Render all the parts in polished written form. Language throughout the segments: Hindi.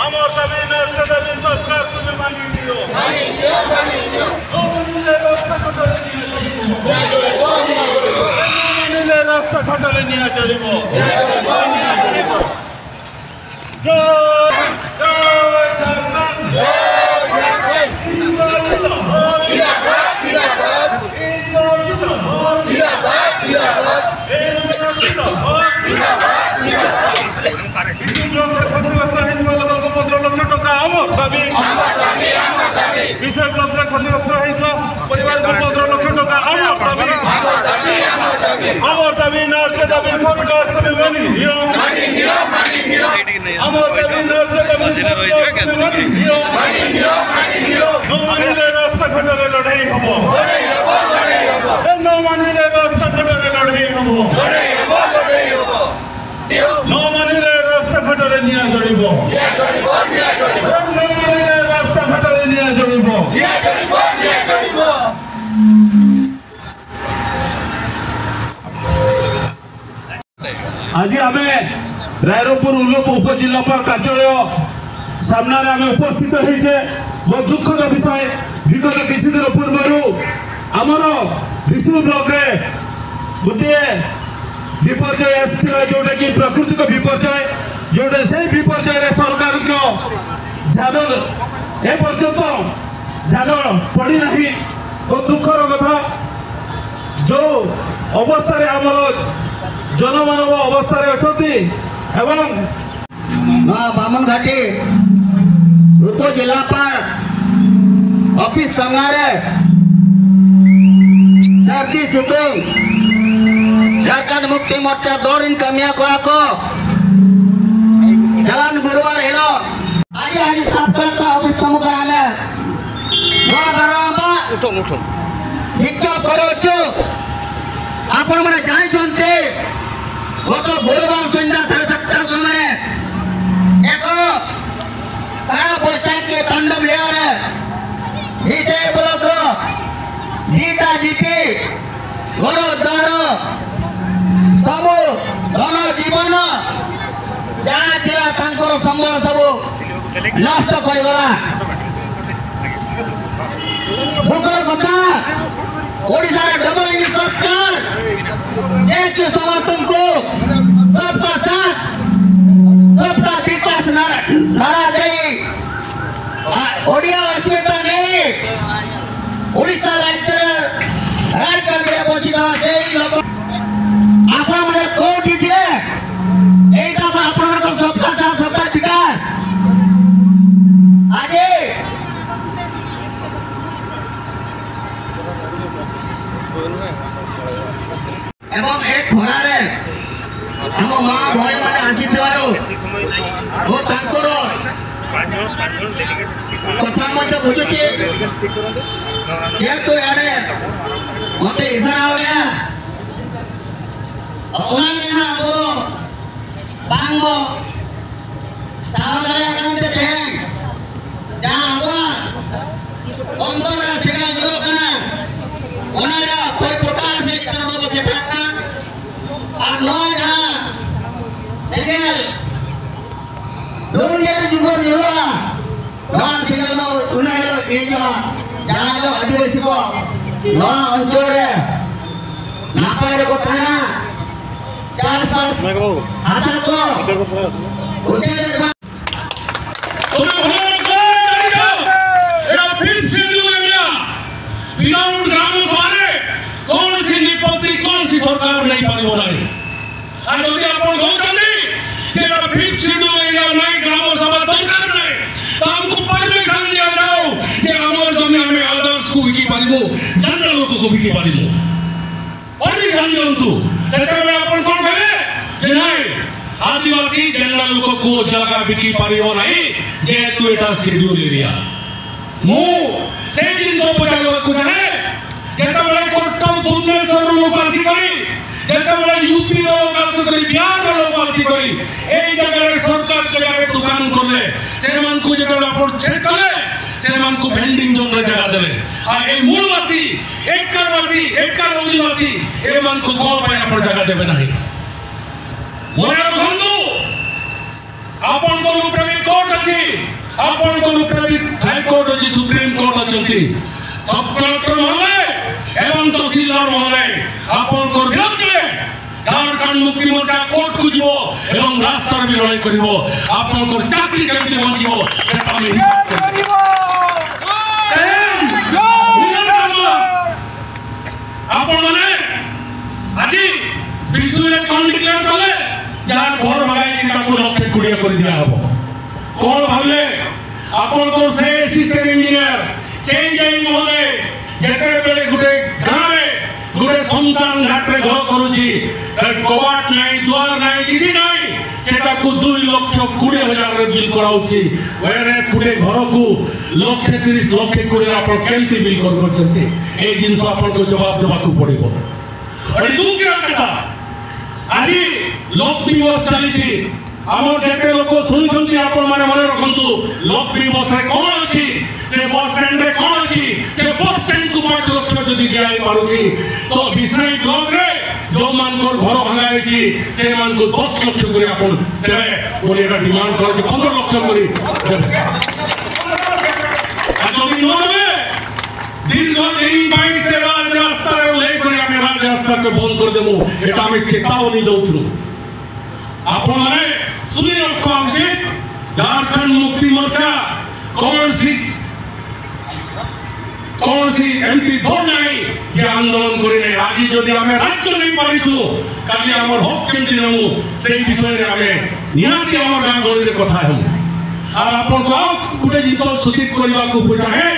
আমার দাবি নষ্ট দাবি সরকার তুমি মানিয়ে দিও রাস্তা ঘাটালে নিয়ে চলিব রাস্তা ঘাটালে লড়াই হব মানিলে রাস্তা ঘাটালে লড়াই হব মানিলে রাস্তা ঘাটালে নিয়ে চলিব রাস্তা ঘাটালে নিয়ে চলিব आज आम रायरंगपुर उपजिलापाल कार्यालय सामने आम उपस्थित होइछे बहुत दुखद विषय विगत किसी दिन पूर्व आमर विशु ब्लॉक रे गोटे विपर्यय आसला जोटा कि प्राकृतिक विपर्यय जोटा से विपर्यय सरकार ध्यान एपर्यंत ध्यान पड़ी नहीं बहुत दुखर कथा जो अवस्था आमर जनमानव अवस्था बामनघाटी उपजिलापाल ऑफिस सामने सर्दी सितुंग झारखंड मुक्ति मोर्चा दौड़ीन कमिया कोड़ा को जलान गुरुवार हेलो आज आज साप्ताहिक ऑफिस सम्मुख आने नवा गराबा विक्षोभ करो छु आपण माने जाई चंते गत गुरुवार संध्या 7:30 समय एक काला बैसाखी तांडव लिया विषय ब्लॉक दीटा जीपी घर द्वार सब धन जीवन जहाँ थिला तांकर संबल सब नष्ट करगला दुखर कथा ओडिशा डबल इंजिन सरकार एक समर्थन को सबका साथ सबका विकास नारा दे ओडिया अस्मिता नहीं ओडिशा राज्य राजकारण बसित से लोक आपण माने कोठी दिए एटा आपण सबका साथ सबका विकास आज एवं एक खरारे हम माँ भाई मैंने आसी वो तांकर कथा मत बुझुची जेहेतु यारे मत इशारा हो गया उन्होंने ना बोलो बांगो सावधान करते हैं जहाँ हुआ अंतरराष्ट्रीय योग करना उन्होंने कोई प्रकार से जितना को बसे ठाकना और नौ जहाँ सिंगल दुनिया जुबन युवा नौ सिंगल नौ उन्हें लो ये जो जहाँ लो आदिवासी को नौ अंचोरे नापायर को थाना चार पास आशा को उच्च निर्माण सरकार नहीं पारिबो नाही आ जदि आपण कहउछन्ती जे फिफ्थ शेड्यूल एरिया नहीं ग्राम सभा दरकार नहीं तो हमको परमिशन दिया जाओ जे हमर जमी हमें अदर्स को बिकी पारिबो जनरल लोक को बिकी पारिबो परमिशन दियंतु सेटा में आपण कोन कहले जे नहीं आदिवासी जनरल लोक को जगह बिकी पारिबो नहीं जेहेतु एटा शेड्यूल एरिया मु से दिन तो पचारवा को जाने जेतबेले कोटम भुवनेश्वर लोक आसी करी जेतबेले यूपी लोक आसी करी बिहार लोक आसी करी एई जगह सरकार जगह दुकान करले सेमान को जेतबेले आपण चेक करले सेमान को भेंडिंग जोन रे जगह देले आ ए मूलवासी एकर आदिवासी ए मान को को पे आपण जगह देबे नाही मोरा बंधु आपणकर ऊपर भी कोर्ट अच्छी आपणकर ऊपर भी हाई कोर्ट अच्छी सुप्रीम कोर्ट अच्छी सब कलेक्टर महोदय एवं तहसीलदार महोदय आपणकर विरोध झारखंड मुक्ति मोर्चा कोर्ट को जीवो एवं रास्ता भी लड़ाई करिवो आपणकर चाकरी केमती बंचिवो सेटा में हिसाब करिवो आपण माने आज विश्व कौन डिक्लेयर कले जहाँ घर भगाई ताको लक्ष्य कोड़िया कर दिया हबो कौन भावले आपण को से असिस्टेंट इंजीनियर से जाई महोदय जेते बेले गुटे गाँव में गुटे शमशान घाट रे घर करूची कबाट नहीं द्वार नहीं किसी नहीं सेटा को 2,20,000 रे बिल कराउची वेरे गुटे घर को 1,30,00,20 आपण केमती बिल करछंती ए जिंस आपण को जवाब देबा को पड़िबो और दुख कथा आज लोक दिवस चली आमर जेते लोक शुणुंट आपण मैंने मन रखु लोक दिवस कौन अच्छी से बस स्टैंड रे कौन अच्छी से बस स्टैंड को 5 लाख जदि दिया पारुची तो विषय ब्लॉक रे जो मान को घर भंगाई से मान को 10 लाख करे आपण देबे बोली एटा डिमांड कर 15 लाख करे आ जदि न देबे दीर्घ दिन बाई से रास्ता रे ले करे हम रास्ता के बंद कर देमु एटा हम चेतावनी दउछु आपण माने सुनी रखा उचित झारखंड मुक्ति मोर्चा कौन सी एमती दौड़ नहीं ये आंदोलन करे आज जदि हमें राज्य नहीं पारिछु काली हमर हक केमती नमु से विषय रे हमें निहाती हमर गां गली रे कथा हम आ आपण को गुटे जिंस सूचित करबा को चाहे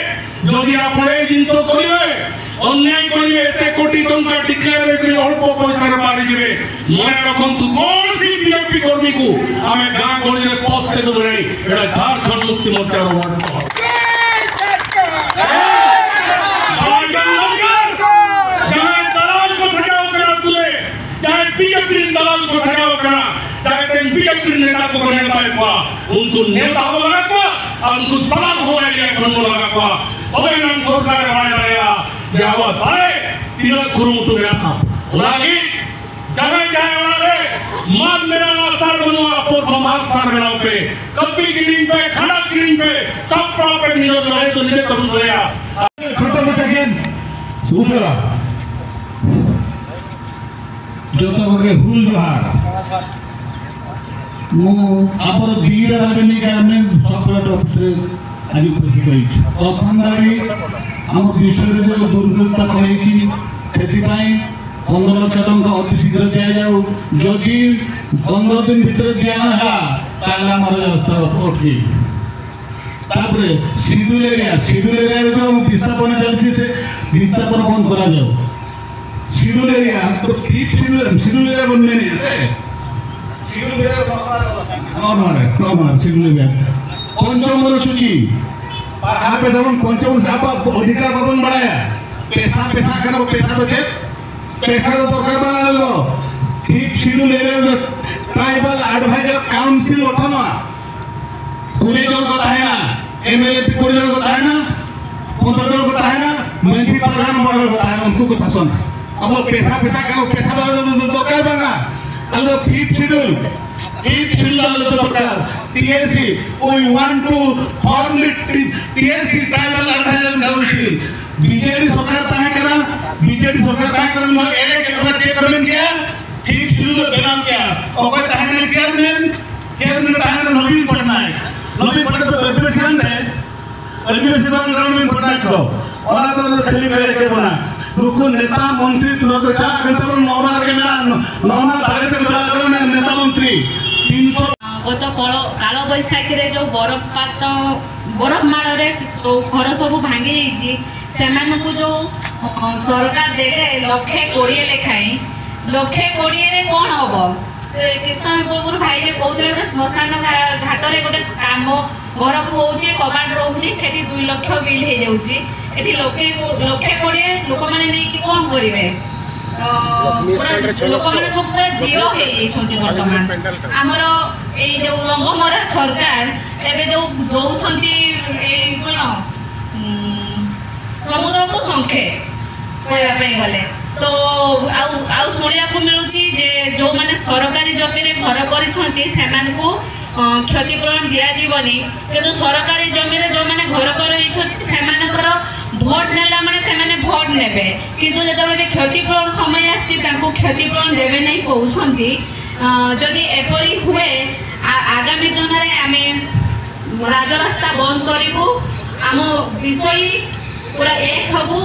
जदि आपण ए जिंस करिवे अन्याय करिवे एते कोटी टंका डिक्लेयर करी अल्प पैसा रे मारी जिवे मने रखंतु कौन सी बीजेपी कर्मी को हमें गां गली रे पोस्ट दे नहीं एटा झारखंड मुक्ति मोर्चा रो वार्ड बीजेपी दलाल को ठगाओ करा चाहे बीजेपी नेता को बनाने पाएगा उनको नेता हो लगा और उनको दलाल हो गया खंड लगा अबे नाम सरकार बनाया जावत अरे तिलक खुरुमुटु मेरा था लागी जगह जाए वाले मान मेरा आसार बनवा प्रथम आसार बना पे कभी ग्रीन पे खड़ा ग्रीन पे सब प्रॉपर्टी निरोध रहे तो निजे तब गया छोटा बच्चा के सुपरा जो तो के हुल जोहार मु आपरो दीडा राबेनी का हमने सबलेट ऑफिस रे आज उपस्थित होई प्रथम दाडी हम विषय रे जो दुर्घटना कहिछि सेति पई 15 लाख टंका अति शीघ्र दिया जाऊ जदि 15 दिन भीतर दिया ना ताला हमर व्यवस्था उठी तापरे शेड्यूल एरिया रे जो विस्थापन चलछि से विस्थापन बंद करा जाऊ शेड्यूल एरिया तो ठीक शेड्यूल एरिया बनने नहीं है schedule area normal schedule area पंचम सूची यहाँ पे जब पंचम से आप अधिकार भवन बढ़ाया पैसा करना पैसा तो चेक पैसा तो दरकार बना लो ठीक schedule area tribal advisor council होता ना 20 जन को है ना एमएलए 20 जन को है ना 15 जन को है ना मंत्री प्रधान मंडल को है उनको कुछ शासन अब पैसा का पैसा दरकार बना अल्लो फिफ्थ शेड्यूल अल्लो दरकार TSC we want to form TSC tribal advisor council BJD सरकार ताहे करा मैं एडे के ऊपर चेक करन किया फिफ्थ शेड्यूल बनाम क्या ओके ताहे चेयरमैन ताहे नवीन पटनायक तो अधिवेशन है नवीन पटनायक को और तो खाली मेरे के बना लोक नेता मंत्री तुरंत जा कंसबल नौना के मेरा नौना तारे तक जा नेता मंत्री 300 गत काल बैशाखी रे जो बरफ माड़ रे जो घर सब भांगी जाइए से जो सरकार देले 1,20,00,000 लेखाएं 1,20,00,000 रे कौन हम किसी समय पूर्व भाई जे कहते गोटे श्मशान घाट रे गोटे काम घर होचे कबाट रोहनी सेठी 2 लाख बिल हो जाउची एठी 1,20,00,000 लोक माने नै कि कोन करिवे पूरा लोक माने सब पूरा जीरो हे छथि वर्तमान हमर ए जो रंगमरा सरकार एबे जो दउछंती ए कोन समुद्र को संखे कहया पे गले तो आउ शुणा को मिलूँ जे जो मैंने सरकारी जमीन घर कर क्षतिपूरण दिजावनी कि सरकारी जमी जो मैंने घर कर भोट नेला माने से भोट नेबे किंतु जब क्षतिपूरण समय आसको क्षतिपूरण देवे नहीं कहते जदि एपरी हुए आगामी दिन में आम राजरास्ता बंद करूँ आम विषय पूरा एक हबू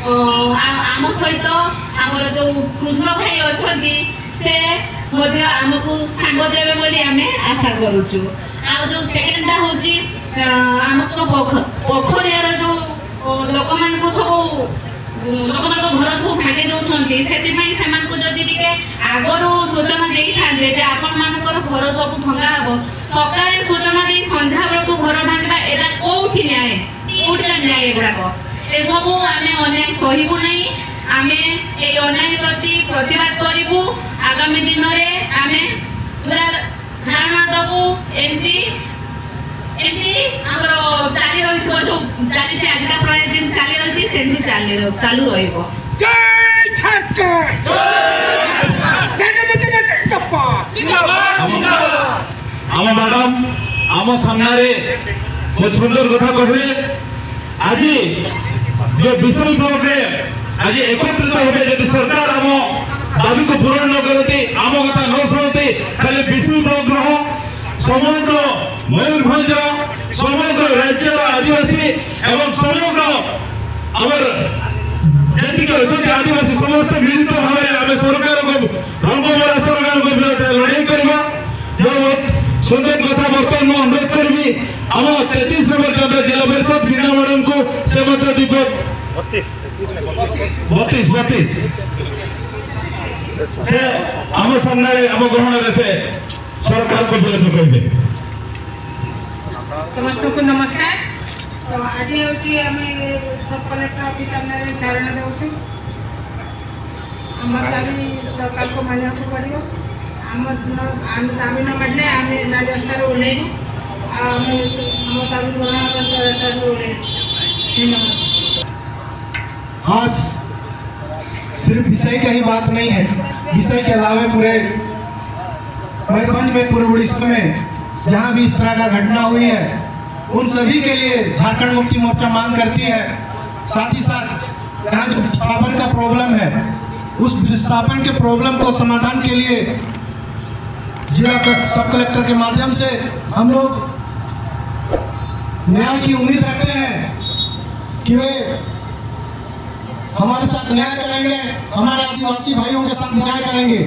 आम सहित आम जो कृष्ण भाई अच्छा से आमको सांग देवे बोली आम आशा करुचु आ जो सेकेंडटा हूँ आम पोखरियार जो लोक मान सब लोक मान घर सब भांगी दौरान से आगरू सूचना दे था आपण मानकर घर सब भंगा हम सका सूचना दे संध्या बेलू घर भांगा यहाँ कौटी न्याय कौटा न्याय गुड़ाक ये सब आम अन्याय सहबू नहीं आम ये अन्याय प्रति प्रतिवाद करूँ आगामी दिन में आम पूरा धारणा दबू एमती चली रही जो चली आजका प्राय दिन चली रही से चालू रही मैडम आम सामने बहुत सुंदर कथा कहले आज जो विषय ब्लॉक आज एकत्रित होते यदि सरकार आम दाबी को पूरण न करते आम कथा न शुणते खाली विषय ब्लॉक रह समग्र मयूरभंज समग्र राज्य आदिवासी एवं समग्र आमर जी आदिवासी समस्त मिलित भाव आम सरकार को रंगमरा सरकार को विरोध लड़ाई करवा जो सुंदर कथा बर्तमान मैं अनुरोध करी आम 33 नंबर चंद्र जिला परिषद वीणा मैडम को से दीपक 32 से आम सामने आम ग्रहण से सरकार को विरोध करेंगे। समस्त को नमस्कार। तो आज हूँ सब कलेक्टर ऑफिस सामने धारणा देवु आम दाबी सरकार को मानने को पड़ो आम दाबी न मानले आम राजरास्ता ओह्लैबू आम दाबी रास्ता ओह्लैबू। धन्यवाद। आज सिर्फ विषय का ही बात नहीं है, विषय के अलावा पूरे मयूरभंज में पूरे उड़ीसा में जहाँ भी इस तरह का घटना हुई है उन सभी के लिए झारखंड मुक्ति मोर्चा मांग करती है। साथ ही साथ यहाँ जो विस्थापन का प्रॉब्लम है उस विस्थापन के प्रॉब्लम को समाधान के लिए जिला सब कलेक्टर के माध्यम से हम लोग न्याय की उम्मीद रखते हैं कि वे हमारे साथ न्याय करेंगे, हमारे आदिवासी भाइयों के साथ न्याय करेंगे।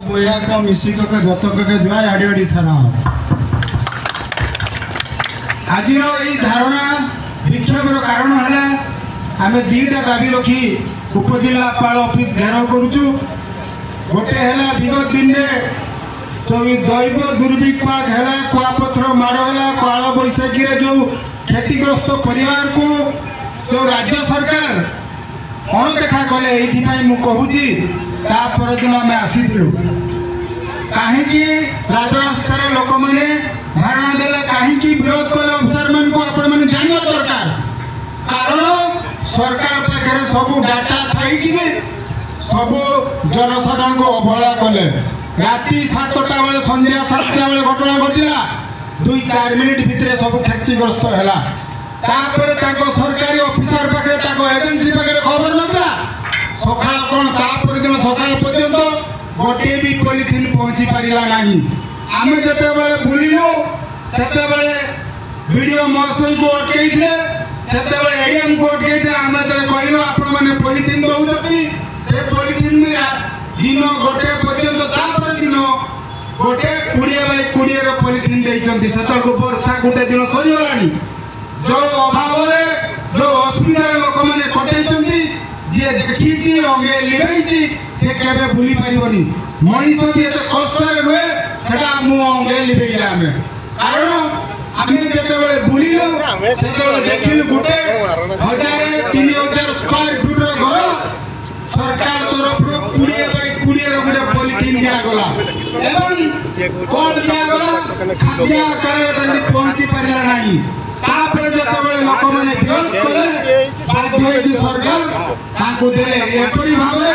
बोया का मिसिक का जतक के जुआ आड़ी आड़ी सारा आज धारणा विक्षोभर कारण है आम दीटा दाबी रखी उपजिलापाल ऑफिस घेराव करुचु। गोटे है विगत दिन में दैव दुर्विपाक है कुआपथर माड़ है काल बैशाखी जो क्षतिग्रस्त परिवार को जो राज्य सरकार अणदेखा कले ये कहूँ तापरदिन आम आसीलु कहीं राजरास्तार लोक मैंने धारणा देले कहीं विरोध कले अफिसर मान को आपण मैंने जानवा दरकार कारण सरकार पाखे सब डाटा थी सब जनसाधारण को अवहेला कले। राति 7टा बेले संध्या 7टा बेले घटना घटला 2-4 मिनिट भितर सब क्षतिग्रस्त है सरकारी ऑफिसर पाखे एजेंसी पाखे खबर ना सका कौन तापर दिन सका पर्यंत गोटे भी पॉलिथिन पहुंची पारा ना आम जिते बुलू से वीडियो महाशय को अटकई से एडीएम को अटकई आम जो कहलु आपण मैंने पॉलिथिन दौरान से पॉलिथिन दिन गोटे पर्यंत तापर दिन गोटे 20x20 पॉलिथिन देते से वर्षा गोटे दिन सरीगला जो अभाव जो असुविधार लोक मैंने कटे जी देखी अंगे लिभेई से केवे भूली पारिबनी मनीष भी एत कष्ट रुए से अंगे लिभेला आम कारण आम जिते बुलू से देखिलु गोटे 1000-3000 स्क्वायर फुटर घर सरकार तरफ 20x20 गोटे पॉलिथिन दिगला एवं कौन दिगला खाद्य आकार पहुंची पारा ना तापर जो लोक मैंने विरोध कले बाध्य होई सरकार ताको देले एपरि भाबरे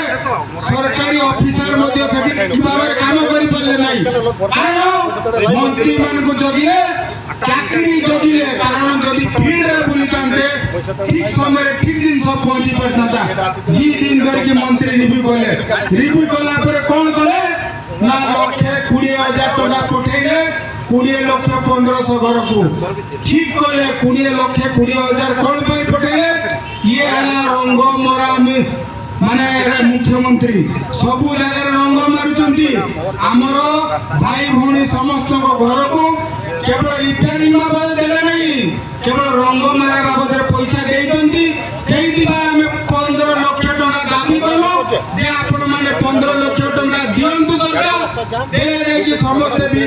सरकारी ऑफिसर मध्ये सेठी ठीक भाबरे काम करि पल्ले नाही कारण मंत्री मान को जगिले चाकरी जगिले कारण जदि फील्ड रे बुलितांते ठीक समय ठीक दिन सब पहुंची पड़ता ई दिन धर के मंत्री रिव्यू कला पर कोन कले ना लक्षे 20,000 टका पठेइले 20 लक्ष 1500 घर को ठीक कले 20 लक्ष 20,000 कौन पाई पठेइले ये है रंग मरा माने मुख्यमंत्री सबू जगह रंग मारुचंती आमर भाई भौणी समस्त घर को केवल रिपेयरिंग बाबद देले नहीं केवल रंग मारा बाबद पैसा देइचंती सेही दिबा हमें 15 लक्ष टका दाबी कलो जे आपण माने 15 लक्ष टका दियंतु सरकार देले जाय कि समस्त भी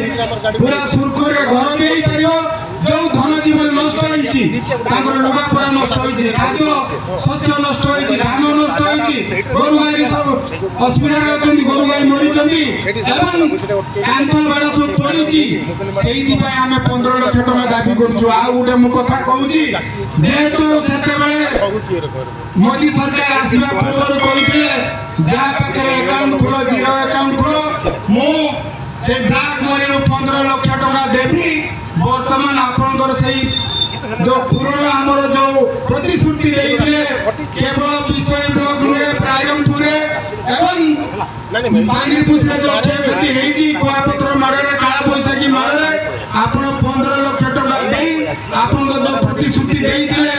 पूरा सुरखुर घर देई परियो जो धन जीवन नष्ट होईची ताकर लुगा पड़ा नष्ट होईची खाद्य शस्य नष्ट होईची धान नष्ट होईची गोरु गाई सब हॉस्पिटल अछंती गोरु गाई मरि चंती एवं कांथ बाड़ा सब पड़ीची सेही दिबा हमें 15 लाख टका दाबी करछु आ उडे मु कथा कहूची जेतु सेते बेले मोदी सरकार आसीबा पूर्व करिथिले जा पाखरे अकाउंट खोलो जीरो अकाउंट खोलो मु से ब्लैक मनी रो 15 लाख टका देबी वर्तमान आपनकर सही जो पुराना हमर जो प्रतिश्रुति देइथिले केवल विषय ब्लॉक रे प्रायमपुर एवं बांग्रीपुसरे जो क्षयक्षति हेची कोआपत्र माडरे काला पैसा की माडरे आपण 15 लाख टका देई आपण जो प्रतिश्रुति देइथिले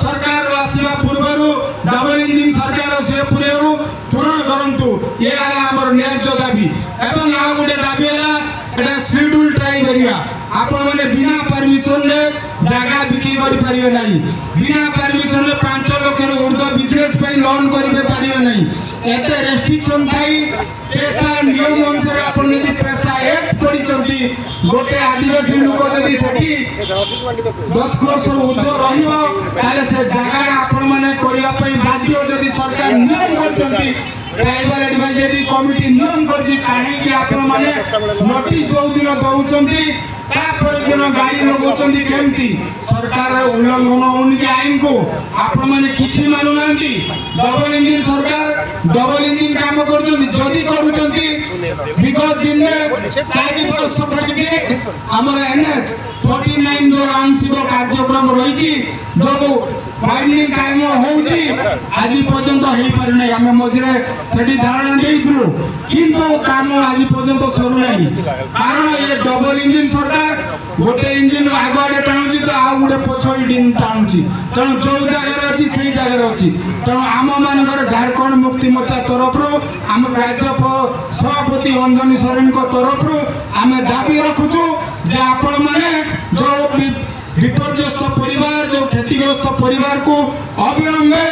सरकार आसीबा पूर्वरु डबल इंजिन सरकार से पूरेरु पूर्ण करंतु ये हमर न्याय्य दाबी एवं आ गुटे दाबी हला एटा शेड्यूल ट्राइब एरिया आपण माने बिना परमिशन ले जगह बिक्री करि परिबे नाही बिना परमिशन ले 5 लाख रो ऊर्ध्व बिजनेस पे लोन करिबे परिबे नाही एते रेस्ट्रिक्शन थाई पैसा नियम अनुसार आपण यदि पैसा एक पड़ी चंती गोटे आदिवासी लोक जदि सेठी 10 वर्ष ऊर्ध्व रहिबो ताले से जगह आपण माने करिया पई बाध्य जदि सरकार नियम कर चंती ट्राइबल एडवाइजरी कमिटी नियम करछि काहे कि आपण माने नोटिस जो दिन दउचंती तापर दिन गाड़ी लगौचंती केमती सरकार उल्लंघन उनके आईन को आपण माने किछि मानु नांती डबल इंजिन सरकार डबल इंजिन काम करचंती जदी करूचंती विगत दिन में 4 वर्ष पड़के हमर एनएच 49 जो आंशिक कार्यक्रम रहिछि जो वाइडनिंग काम होउछि आज पर्यंत हेई पारि नै हमें मझरे सेठी धारणा देइथु किंतु काम आज पर्यंत सरू नै कारण ये डबल इंजिन सरकार गोटे इंजिन आगुआडे टाणुची तो आ गोटे पछ इंजिन टाणुची तेणु जो जगह अच्छी से जगह अच्छी तेणु आम मानकर झारखंड मुक्ति मोर्चा तरफ आम राज्य सभापति अंजनी सोरेन तरफ आम दाबी रखुचु जे आपण माने जो विपर्यस्त परिवार जो क्षतिग्रस्त परिवार को अविलंबे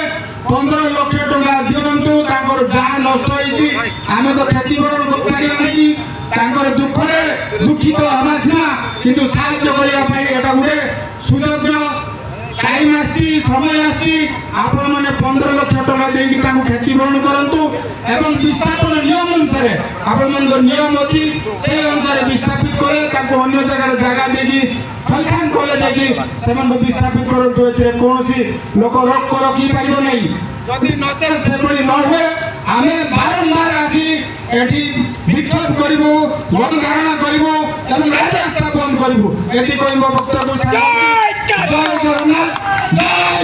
15 लाख टका दियंतु तांकर जहाँ नष्ट होईची आमे तो क्षतिपूरण कर परिबा नहीं तांकर दुख रे दुखित हवा सीमा किंतु साहाय्य करिया पई एटा गुटे सुযোग्य टाइम आसी समय आसी आपण माने 15 लाख टका देकी तांको क्षतिपूरण करंतु एवं विस्थापन नियम अनुसार आपण मन नियम अछि से अनुसार विस्थापित करे तांको अन्य जगह देकी फलखान कॉलेज कि सेमन विस्थापित करंतु एते कोनसी लोक रोक को रखी परिबो नै जदि नचे से पड़ी न हुए हमें बारंबार आसी एठी विक्षोभ करिवो गणधारणा करिवो एवं राजरास्ता बंद करिवो एति कोइ वक्तव्य जय जगन्नाथ जय